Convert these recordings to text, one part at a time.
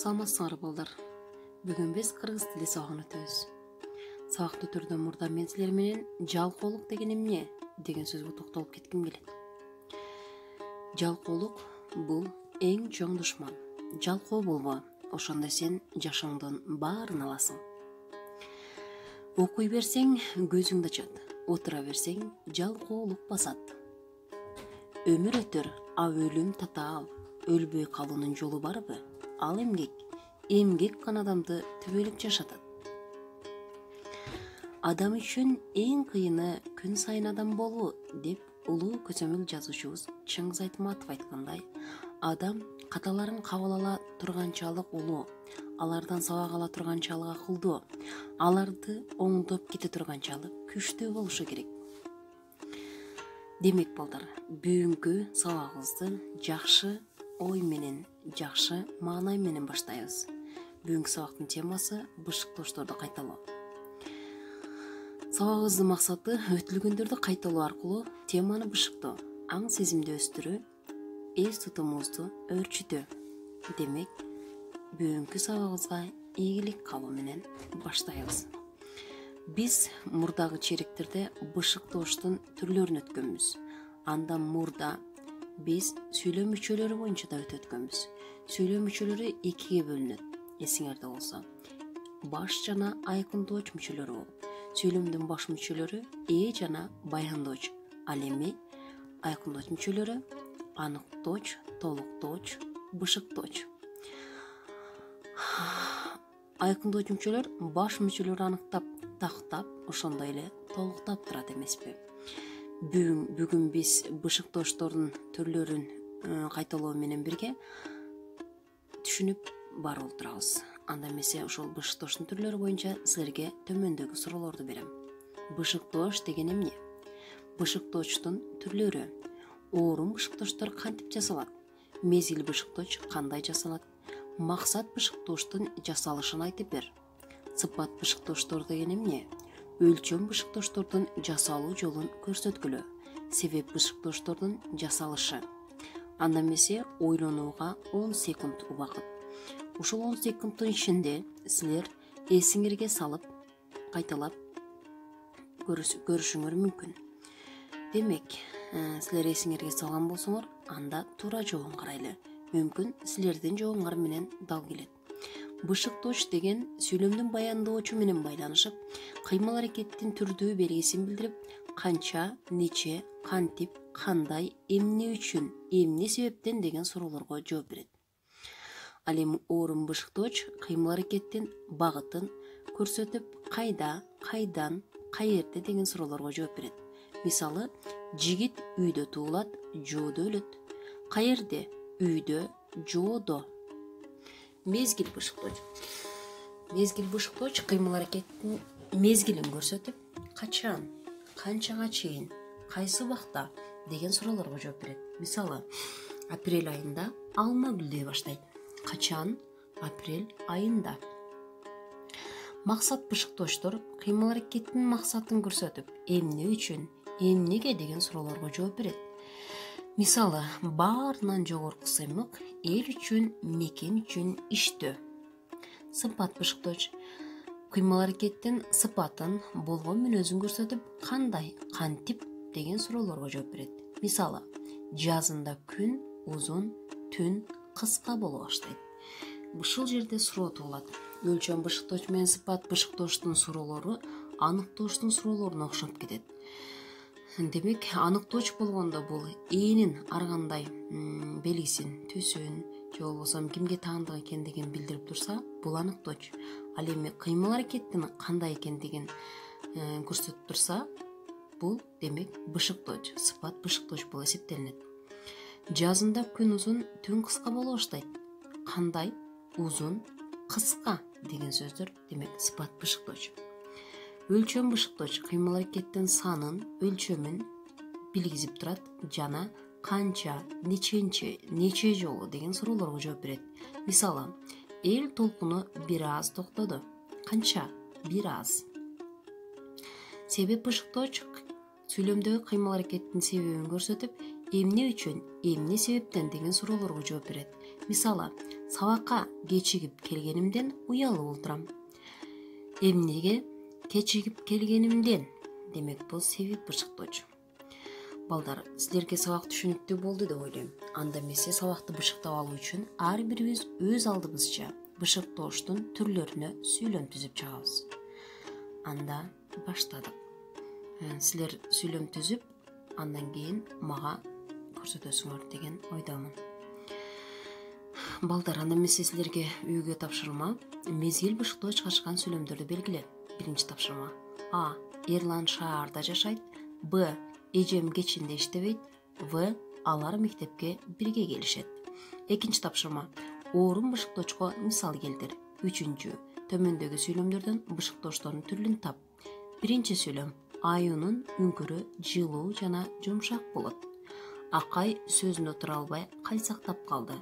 Саламатсыңар балдар. Бүгүн биз кыргыз тили сабагын өтөбүз. Сабакты түрдө мурда мен силер менен жалкоолук деген эмне деген сөзгө токтолуп кетким келет. Жалкоолук бул эң чоң душман. Жалкоо болбо, ошондо сен жашооңдун баарын аласың. Окуй берсең көзүңдү ачат, отура берсең жалкоолук басат. Өмүр өтөр, а өлүм татаал. Өлбөй калуунун жолу барбы? Ал эмгек. Эмгек гана адамды түбөлүк жашатат. Адам үчүн эң кыйыны күн сайын адам болуу деп улуу көзөмөл жазуучубуз Чыңгыз Айтматов айткандай, адам каталарын кабыл ала турганчалык улуу, алардан сабак ала турганчалык акылдуу, аларды оңдоп кете турганчалык күчтүү болушу керек. Демек балдар, бүгүнкү сабагыбызды жакшы ой менен, жакшы маанай менен баштайбыз. Бүгүнкү сабактын темасы бышыктоошторду кайталоо. Сабагыбыздын максаты өтүлгөндөрдү кайталоо аркылуу теманы бышыктоо, аң сезимди өстүрүү, эс тутумубузду өөрчүтүү. Демек, бүгүнкү сабагыбызга ийгилик каалоо менен баштайбыз. Биз мурдагы черектерде бышыктооштун түрлөрүн өткөнбүз. Андан мурда биз сүйлөм мүчөлөрү боюнча да өткөнбүз. Сүйлөм мүчөлөрү экиге бөлүнөт. Эсиңерде болсо, баш жана айкындооч мүчөлөрү болуп, сүйлөмдүн баш мүчөлөрү жана баяндооч, ал эми айкындооч мүчөлөрү аныктооч, толуктооч, бышыктооч. Айкындооч мүчөлөр баш мүчөлөрү аныктап, тактап, ошондой эле толуктап турат эмеспи? Бүгүн биз бышыктооштордун түрлөрүн кайталоо менен бирге түшүнүп барып отурабыз. Анда эмесе ошол бышыктооштун түрлөрү боюнча силерге төмөндөгү суроолорду берем. Бышыктоош деген эмне? Бышыктоочтун түрлөрү. Оорун бышыктооштор кантип жасалат? Мезгил бышыктооч кандай жасалат? Максат бышыктооштун жасалышын айтып бер. Сыпат бышыктооштор деген эмне? Өлчөм бышыктооштордун жасалуу жолун көрсөткүлө. Себеп бышыктооштордун жасалышы. Анда эмесе ойлонууга 10 секунд убакыт. Ушул 10 секундтун ичинде силер эсиңерге салып, кайталап көрүшүңөр мүмкүн. Демек, силер эсиңерге салган болсоңор, анда туура жообун карайлы. Мүмкүн силердин жообуңар менен дал келет. Бышыктооч деген сүйлөмдүн баяндоочу менен байланышып, кыймыл аракеттин түрдүү белгисин билдирип, канча, нече, кантип, кандай, эмне үчүн, эмне себептен деген суроолорго жооп берет. Ал эми оорун бышыктооч кыймыл аракеттин багытын көрсөтүп, кайда, кайдан, каерде деген суроолорго жооп берет. Мисалы, жигит үйдө туулат, жоодо өлөт. Каерде? Үйдө, жоодо. Мезгил бышыктооч. Мезгил бышыктооч кыймыл аракеттин мезгилин көрсөтүп, качан, канчага чейин, кайсы убакта деген суроолорго жооп берет. Мисалы, апрель айында алма гүлдөй баштайт. Качан? Апрель айында. Максат бышыктооштор кыймыл аракеттин максатын көрсөтүп, эмне үчүн, эмнеге деген суроолорго жооп берет. Мисалы, баарынан жогорку сыймык эл үчүн, мекен үчүн иштөө. Сыпат бышыктооч кыймыл аракеттин сыпатын, болгон мүнөзүн көрсөтүп, кандай, кантип деген суроолорго жооп берет. Мисалы, жазында күн узун, түн кыска боло баштайт. Ушул жерде суроо туулат. Өлчөм бышыктооч менен сыпат бышыктооштун суроолору аныктооштун суроолоруна окшоп кетет. Демек, аныктооч болгондо бул ээнин ар кандай белгисин, түсүн, же болбосо кимге таандык экендигин билдирип турса, бул аныктооч. Ал эми кыймыл аракеттин кандай экендигин көрсөтүп турса, бул демек бышыктооч, сыпат бышыктооч болуп эсептелинет. Жазында күн узун, түн кыска боло баштайт. Кандай, узун, кыска деген сөздөр демек сыпат бышыктооч. Өлчөм бышыктооч кыймыл аракеттин санын, өлчөмүн билгизип турат жана канча, неченче, нече жолу деген суроолорго жооп берет. Мисалы, эл толкуну бир аз токтоду. Канча? Бир аз. Себеп бышыктооч сүйлөмдөгү кыймыл аракеттин себебин көрсөтүп, эмне үчүн, эмне себептен деген суроолорго жооп берет. Мисалы, Сабакка кечигип келгенимден уялып отурам. Эмнеге кечигип келгенимден? Демек бул себеп бышыктоочу. Балдар, силерге сабак түшүнүктүү болду деп ойлойм. Анда эмесе сабакты бышыктап алуу үчүн ар бирибиз өз алдыбызча бышыктооштун түрлөрүнө сүйлөм түзүп чыгабыз. Анда баштадык. Силер сүйлөм түзүп, андан кийин мага көрсөтөсүңөр деген ойдомун. Балдар, анда эмесе силерге үйгө тапшырма мезгил бышыктоо чыгарышкан сүйлөмдөрдү белгиле. Биринчи тапшырма. А. Эрлан шаарда жашайт. Б. Эжем кечинде иштебейт. В. Алар мектепке бирге келишет. Экинчи тапшырма. Оорун бышыктоочко мисал келтир. Үчүнчү. Төмөндөгү сүйлөмдөрдөн бышыктоочтордун түрлүн тап. Биринчи сүйлөм. Аюунун үңкүрү жылуу жана жумшак болот. Акай сөзүндө тура албай кайсактап калды.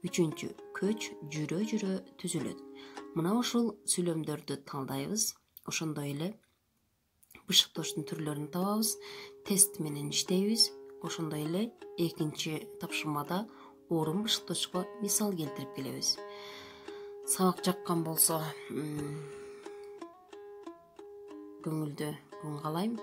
Үчүнчү. Көч жүрө түзүлөт. Мына ушул сүйлөмдөрдү талдайбыз. Ошондой эле бышыктооштун түрлөрүн табабыз. Тест менен иштейбиз. Ошондой эле экинчи тапшырмада оорун бышыктоочко мисал келтирип келебиз. Сабак жаккан болсо көңүлдүү күн каалайм.